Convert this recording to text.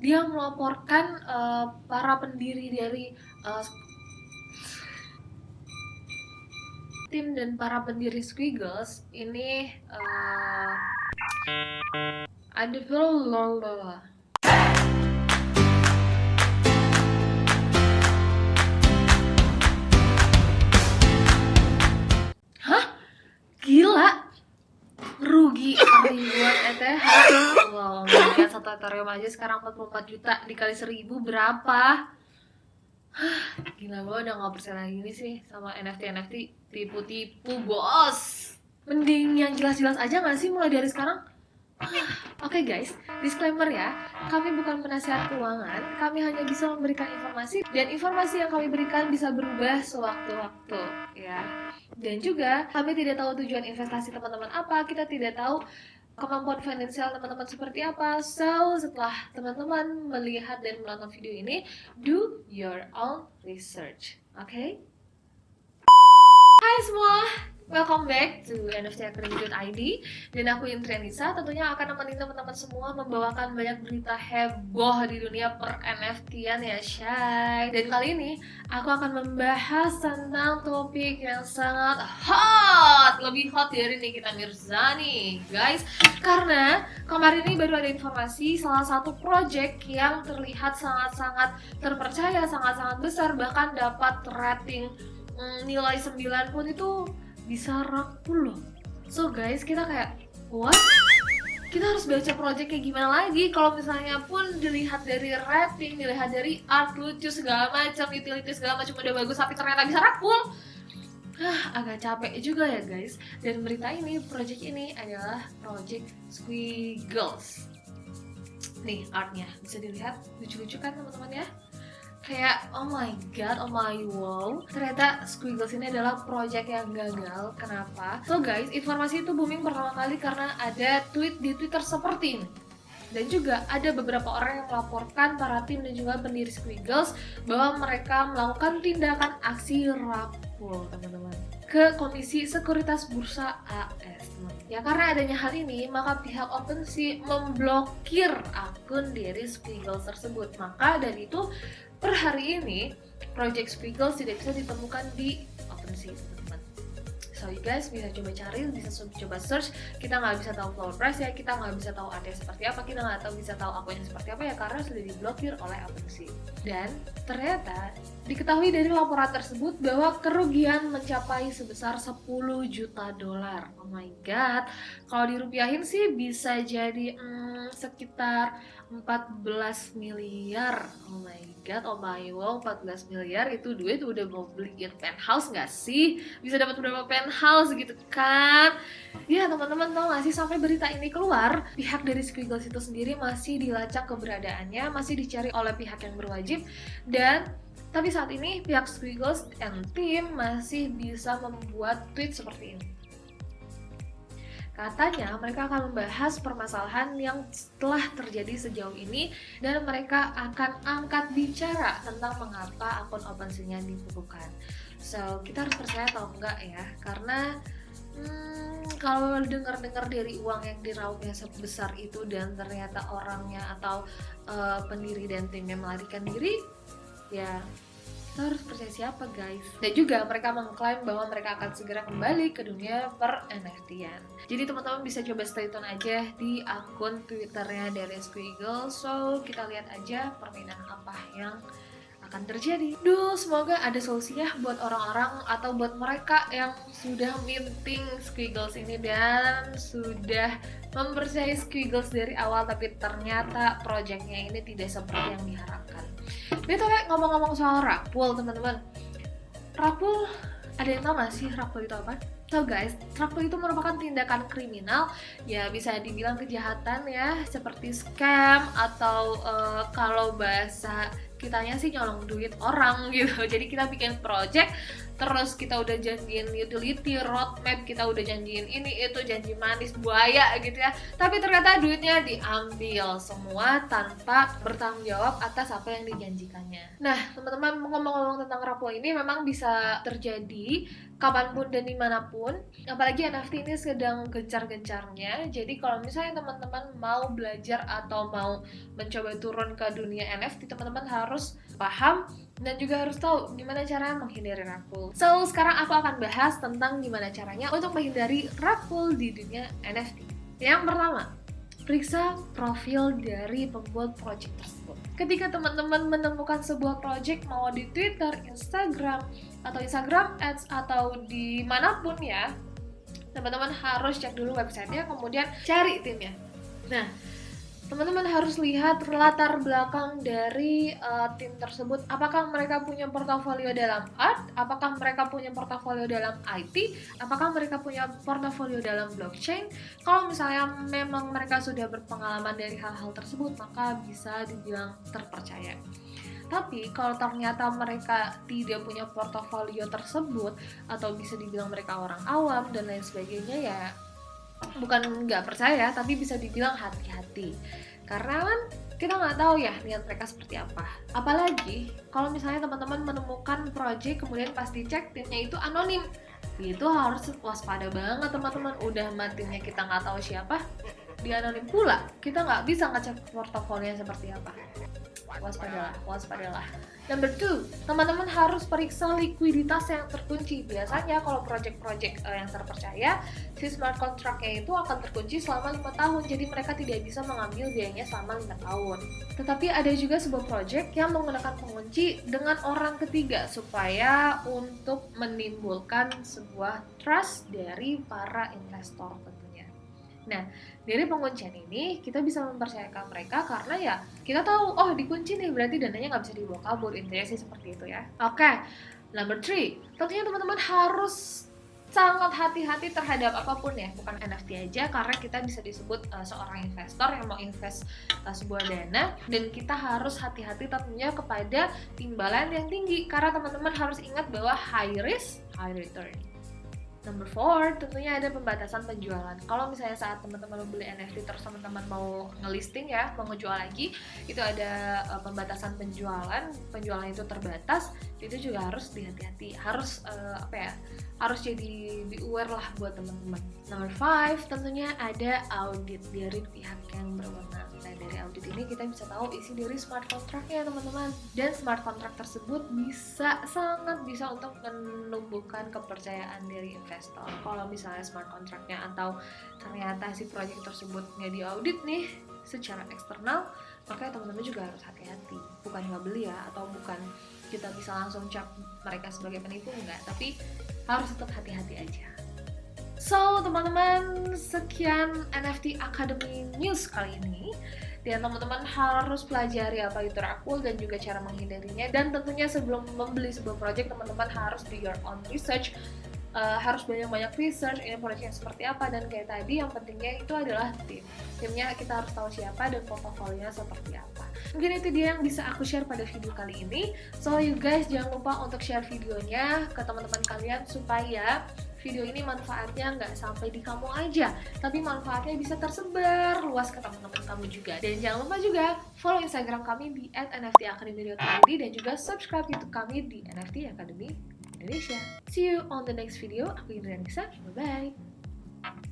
dia melaporkan para pendiri dari tim dan para pendiri Squiggles ini ada gila rugi ribuan ETH. Wow, lihat satu Ethereum aja sekarang 44 juta dikali 1000 berapa? Gila, gue udah gak percaya lagi nih sih sama NFT tipu-tipu bos. Mending yang jelas-jelas aja gak sih mulai dari sekarang? Oke guys, disclaimer ya, kami bukan penasihat keuangan, kami hanya bisa memberikan informasi dan informasi yang kami berikan bisa berubah sewaktu-waktu ya. Dan juga kami tidak tahu tujuan investasi teman-teman apa, kita tidak tahu kemampuan finansial teman-teman seperti apa. So, setelah teman-teman melihat dan menonton video ini, do your own research, oke? Hai semua, welcome back to NFTacademy.id. Dan aku Intrianisa, tentunya akan nemenin teman-teman semua membawakan banyak berita heboh di dunia per NFT-an ya Shay. Dan kali ini aku akan membahas tentang topik yang sangat hot, lebih hot dari Nikita Mirzani guys. Karena kemarin ini baru ada informasi salah satu project yang terlihat sangat-sangat terpercaya, sangat-sangat besar, bahkan dapat rating nilai 9 pun itu bisa rakul loh. So guys, kita kayak what? Kita harus baca project kayak gimana lagi kalau misalnya pun dilihat dari rating, dilihat dari art, lucu segala macam, utility segala macam udah bagus tapi ternyata bisa rakul. Agak capek juga ya guys. Dan berita ini, project ini adalah project Squiggles. Nih artnya bisa dilihat, lucu-lucu kan teman-teman ya? Kayak oh my god, oh my wow, ternyata Squiggles ini adalah project yang gagal. Kenapa? So guys, informasi itu booming pertama kali karena ada tweet di Twitter seperti ini. Dan juga ada beberapa orang yang melaporkan para tim dan juga pendiri Squiggles bahwa mereka melakukan tindakan aksi rakul teman-teman ke Komisi Sekuritas Bursa AS teman. Ya karena adanya hal ini, maka pihak OpenSea memblokir akun dari Squiggles tersebut. Maka dari itu per hari ini, Project Squiggles tidak bisa ditemukan di OpenSea, teman-teman. So you guys bisa coba cari, bisa coba search. Kita nggak bisa tahu floor price ya, kita nggak bisa tahu artnya seperti apa, kita nggak tahu bisa tahu akunnya seperti apa ya karena sudah diblokir oleh OpenSea. Dan ternyata diketahui dari laporan tersebut bahwa kerugian mencapai sebesar 10 juta dolar. Oh my god, kalau dirupiahin sih bisa jadi sekitar 14 miliar. Oh my god, oh my wow, 14 miliar itu duit udah mau beliin penthouse nggak sih? Bisa dapat berapa penthouse gitu kan? Ya teman-teman tahu nggak sih, sampai berita ini keluar, pihak dari Squiggles itu sendiri masih dilacak keberadaannya, masih dicari oleh pihak yang berwajib. Dan tapi saat ini pihak Squiggles and team masih bisa membuat tweet seperti ini. Katanya mereka akan membahas permasalahan yang telah terjadi sejauh ini dan mereka akan angkat bicara tentang mengapa akun OpenSea-nya dibekukan. So, kita harus percaya atau enggak ya? Karena kalau dengar-dengar dari uang yang diraupnya sebesar itu dan ternyata orangnya atau pendiri dan timnya melarikan diri, ya kita harus percaya siapa guys. Dan juga mereka mengklaim bahwa mereka akan segera kembali ke dunia per NFT-an. Jadi teman-teman bisa coba stay tune aja di akun Twitternya dari Squiggles. So kita lihat aja permainan apa yang akan terjadi. Duh, semoga ada solusinya buat orang-orang atau buat mereka yang sudah minting Squiggles ini dan sudah mempercayai Squiggles dari awal tapi ternyata projectnya ini tidak seperti yang diharapkan. BTW ngomong-ngomong soal rakpul teman-teman, rakpul ada yang tahu nggak sih rakpul itu apa? So guys, rakpul itu merupakan tindakan kriminal, ya bisa dibilang kejahatan ya, seperti scam atau kalau bahasa kitanya sih nyolong duit orang gitu. Jadi kita bikin project, terus kita udah janjiin utility, roadmap, kita udah janjiin ini itu, janji manis buaya gitu ya, tapi ternyata duitnya diambil semua tanpa bertanggung jawab atas apa yang dijanjikannya. Nah teman-teman, ngomong-ngomong tentang rapuh ini memang bisa terjadi kapanpun dan dimanapun, apalagi NFT ini sedang gencar-gencarnya. Jadi kalau misalnya teman-teman mau belajar atau mau mencoba turun ke dunia NFT, teman-teman harus paham dan juga harus tahu gimana cara menghindari rug. So, sekarang aku akan bahas tentang gimana caranya untuk menghindari rug di dunia NFT. Yang pertama, periksa profil dari pembuat project tersebut. Ketika teman-teman menemukan sebuah project, mau di Twitter, Instagram, atau Instagram Ads, atau dimanapun ya, teman-teman harus cek dulu websitenya, kemudian cari timnya. Nah, teman-teman harus lihat latar belakang dari tim tersebut. Apakah mereka punya portofolio dalam art? Apakah mereka punya portofolio dalam IT? Apakah mereka punya portofolio dalam blockchain? Kalau misalnya memang mereka sudah berpengalaman dari hal-hal tersebut, maka bisa dibilang terpercaya. Tapi kalau ternyata mereka tidak punya portofolio tersebut, atau bisa dibilang mereka orang awam dan lain sebagainya, ya bukan nggak percaya, tapi bisa dibilang hati-hati, karena kan kita nggak tahu ya niat mereka seperti apa. Apalagi kalau misalnya teman-teman menemukan project kemudian pas dicek timnya itu anonim, itu harus waspada banget teman-teman. Udah timnya kita nggak tahu siapa, di anonim pula, kita nggak bisa ngecek portofolionya seperti apa. Waspadalah. Number 2, teman-teman harus periksa likuiditas yang terkunci. Biasanya kalau project-project yang terpercaya, si smart contract-nya itu akan terkunci selama 5 tahun. Jadi mereka tidak bisa mengambil biayanya selama 5 tahun. Tetapi ada juga sebuah project yang menggunakan pengunci dengan orang ketiga supaya untuk menimbulkan sebuah trust dari para investor tentunya. Nah, dari penguncian ini kita bisa mempercayakan mereka karena ya kita tahu, oh dikunci nih berarti dananya nggak bisa dibawa kabur. Intinya sih seperti itu ya. Oke, number 3, tentunya teman-teman harus sangat hati-hati terhadap apapun ya, bukan NFT aja, karena kita bisa disebut seorang investor yang mau invest sebuah dana, dan kita harus hati-hati tentunya kepada timbalan yang tinggi, karena teman-teman harus ingat bahwa high risk, high return. Number 4, tentunya ada pembatasan penjualan. Kalau misalnya saat teman-teman membeli NFT terus teman-teman mau ngelisting ya, mau ngejual lagi, itu ada pembatasan penjualan itu terbatas, itu juga harus dihati-hati, harus harus jadi aware lah buat teman-teman. Number 5, tentunya ada audit dari pihak yang berwenang. Nah, dari audit ini kita bisa tahu isi dari smart contract-nya teman-teman, dan smart contract tersebut sangat bisa untuk menumbuhkan kepercayaan dari investor. Kalau misalnya smart contract-nya atau ternyata si project tersebut nggak diaudit nih secara eksternal, maka teman-teman juga harus hati-hati. Bukan nggak beli ya, atau bukan kita bisa langsung cap mereka sebagai penipu, enggak, tapi harus tetap hati-hati aja. So teman-teman, sekian NFT Academy News kali ini. Dan teman-teman harus pelajari apa itu rug dan juga cara menghindarinya. Dan tentunya sebelum membeli sebuah project, teman-teman harus do your own research. Harus banyak-banyak research ini project seperti apa, dan kayak tadi yang pentingnya itu adalah timnya kita harus tahu siapa dan portofolionya seperti apa. Mungkin itu dia yang bisa aku share pada video kali ini. So you guys jangan lupa untuk share videonya ke teman-teman kalian supaya video ini manfaatnya nggak sampai di kamu aja, tapi manfaatnya bisa tersebar luas ke teman-teman kamu juga. Dan jangan lupa juga follow Instagram kami di @nftacademy.id dan juga subscribe YouTube kami di NFT Academy Indonesia. See you on the next video. Aku Indra Nisa. Bye-bye.